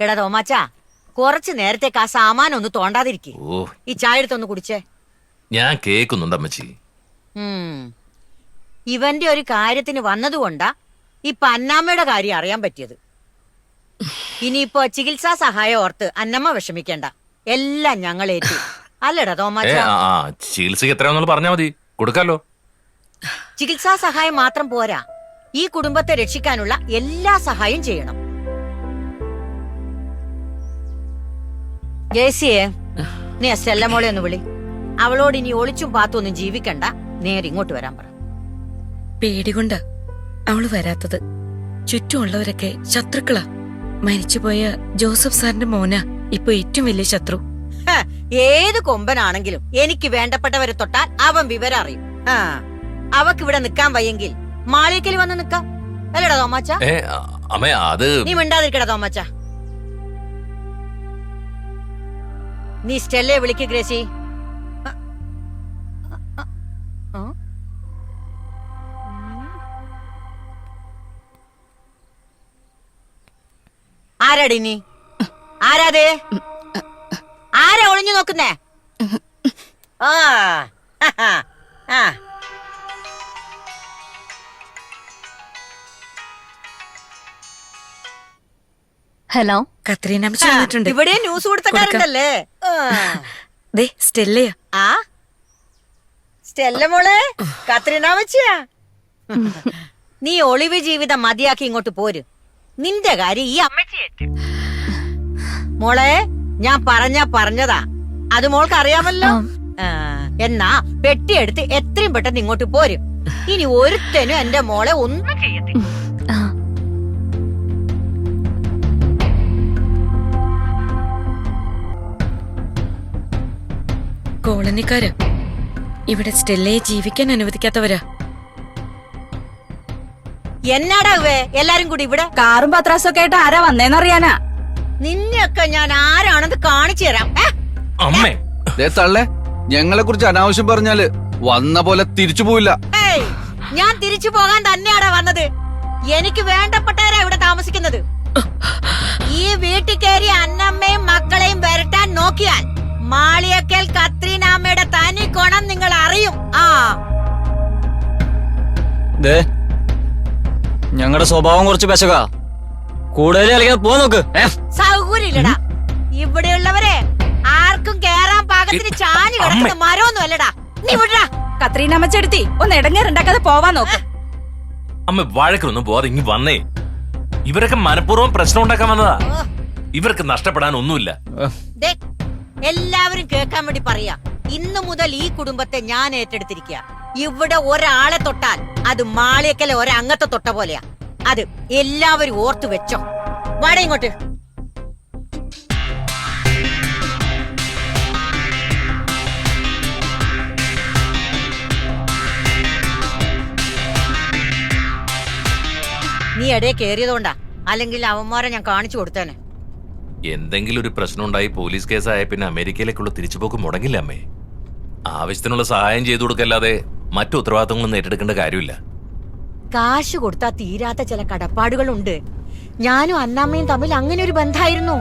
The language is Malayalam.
എടാ തോമാച്ചാ, കുറച്ചു നേരത്തേക്ക് ആ സാമാനം ഒന്ന് തോണ്ടാതിരിക്കേ. ഈ ചായ എടുത്തൊന്ന് കുടിച്ചേ. ഞാൻ കേൾക്കുന്നുണ്ട് അമ്മച്ചി. ഇവന്റെ ഒരു കാര്യത്തിന് വന്നതുകൊണ്ടാ ഇപ്പൊ അന്നാമ്മയുടെ കാര്യം അറിയാൻ പറ്റിയത്. ഇനിയിപ്പോ ചികിത്സാ സഹായം ഓർത്ത് അന്നമ്മ വിഷമിക്കണ്ട, എല്ലാം ഞങ്ങൾ ഏറ്റു. അല്ലടാ തോമാച്ചാ? ചികിത്സക്ക് എത്രയാണെന്ന് പറഞ്ഞാ മതി, കൊടുക്കാലോ. ചികിത്സാ സഹായം മാത്രം പോരാ, ഈ കുടുംബത്തെ രക്ഷിക്കാനുള്ള എല്ലാ സഹായം ചെയ്യണം. ജേസിയെ, നീ സ്റ്റെല്ലമോളെ ഒന്ന് വിളി. അവളോട് ഇനി ഒളിച്ചും പാത്തൊന്നും ജീവിക്കണ്ട, നേരെ ഇങ്ങോട്ട് വരാൻ പറ. പേടികൊണ്ട അവള് വരാത്തത്. ചുറ്റുമുള്ളവരൊക്കെ ശത്രുക്കളാ. മരിച്ചുപോയ ജോസഫ് സാറിന്റെ മോനാ ഇപ്പൊ ഏറ്റവും വലിയ ശത്രു. ഏത് കൊമ്പനാണെങ്കിലും എനിക്ക് വേണ്ടപ്പെട്ടവരെ തൊട്ടാൽ അവൻ വിവരം അറിയും. അവക്ക് ഇവിടെ നിക്കാൻ വയ്യെങ്കിൽ മാളികയിൽ വന്ന് നിക്കാം. അല്ലടാ തോമാച്ച? നീ മിണ്ടാതിരിക്കടാ തോമാച്ച. നീ സ്റ്റെല്ലയെ വിളിക്ക് ഗ്രേസി. ആരാടി നീ? ആരാതേ? ആരാ ഒളിഞ്ഞു നോക്കുന്നേ? ഹലോ, കത്രീന അമ്മച്ചി വന്നിട്ടുണ്ട്. ഇവിടെ ന്യൂസ് കൊടുത്തക്കാരുണ്ടല്ലേ? സ്റ്റെല്ലയാ. സ്റ്റെല്ല മോളെ, കത്രീന അമ്മച്ചിയാ. നീ ഒളിവ് ജീവിതം മതിയാക്കി ഇങ്ങോട്ട് പോര്. നിന്റെ കാര്യം ഈ അമ്മച്ചിയേറ്റ്. മോളെ, ഞാൻ പറഞ്ഞതാ, അത് മോൾക്ക് അറിയാമല്ലോ. എന്നാ പെട്ടിയെടുത്ത് എത്രയും പെട്ടെന്ന് ഇങ്ങോട്ട് പോരും. ഇനി ഒരുത്തനും എന്റെ മോളെ ഒന്നും ചെയ്യത്തില്ല. കോളനിക്കാര് ഇവിടെ സ്റ്റെല്ലയെ ജീവിക്കാൻ അനുവദിക്കാത്തവരാ. എന്നാടാ എല്ലാരും കൂടി ഇവിടെ? കാറും പത്രാസൊക്കെ ആയിട്ട് ആരാ വന്നേന്നറിയാനാ. നിന്നെയൊക്കെ ഞാൻ ആരാണെന്ന് കാണിച്ചു തരാം. അമ്മേ തള്ളേ, ഞങ്ങളെ കുറിച്ച് അനാവശ്യം പറഞ്ഞാല് വന്ന പോലെ തിരിച്ചു പോയില്ല. ഞാൻ തിരിച്ചു പോകാൻ തന്നെയാടാ വന്നത്. എനിക്ക് വേണ്ടപ്പെട്ടവരാ ഇവിടെ താമസിക്കുന്നത്. ഈ വീട്ടിൽ കയറി അന്നമ്മയും മക്കളെയും വരട്ടാൻ നോക്കിയാൽ മാളിയക്കൽ കത്രീനാമ്മയുടെ തനി കൊണം നിങ്ങൾ അറിയും. ഞങ്ങളുടെ സ്വഭാവം കുറച്ച് പെശകാ. കൂടുതൽ പോ നോക്ക്. സൗകര്യമില്ലടാ ഇവിടെയുള്ളവരെ. ആർക്കും കേറാൻ പാകത്തിന് ചാഞ്ഞു കിടക്കുന്ന മരമൊന്നും അല്ലടാ. നീ വിടാ. കത്രീന അമ്മച്ചെടുത്തി ഒന്ന് ഇടങ്ങേറുണ്ടാക്കാതെ പോവാൻ നോക്ക്. അമ്മ വഴക്കൊന്നും പോവാതെ ഇങ്ങ് വന്നേ. ഇവരൊക്കെ മനഃപൂർവ്വം പ്രശ്നം ഉണ്ടാക്കാൻ വന്നതാ. ഇവർക്ക് നഷ്ടപ്പെടാൻ ഒന്നുമില്ല. എല്ലാവരും കേൾക്കാൻ വേണ്ടി പറയാ, ഇന്നു മുതൽ ഈ കുടുംബത്തെ ഞാൻ ഏറ്റെടുത്തിരിക്കുക. ഇവിടെ ഒരാളെ തൊട്ടാൽ അത് മാളിയക്കലെ ഒരംഗത്തെ തൊട്ട പോലെയാ. അത് എല്ലാവരും ഓർത്തു വെച്ചോ. വാട ഇങ്ങോട്ട്. നീ ഇടയെ കേറിയതുകൊണ്ടാ, അല്ലെങ്കിൽ അവന്മാരെ ഞാൻ കാണിച്ചു കൊടുത്തേനെ. എന്തെങ്കിലും ഒരു പ്രശ്നം ഉണ്ടായി പോലീസ് കേസായ പിന്നെ അമേരിക്കയിലേക്കുള്ള തിരിച്ചുപോക്ക് മുടങ്ങില്ല അമ്മേ. ആവശ്യത്തിനുള്ള സഹായം ചെയ്തു കൊടുക്കല്ലാതെ മറ്റു ഉത്തരവാദിത്തങ്ങളൊന്നും ഏറ്റെടുക്കേണ്ട കാര്യമില്ല. കാശ് കൊടുത്താ തീരാത്ത ചില കടപ്പാടുകളുണ്ട്. ഞാനും അന്നാമ്മയും തമ്മിൽ അങ്ങനെ ഒരു ബന്ധമായിരുന്നു.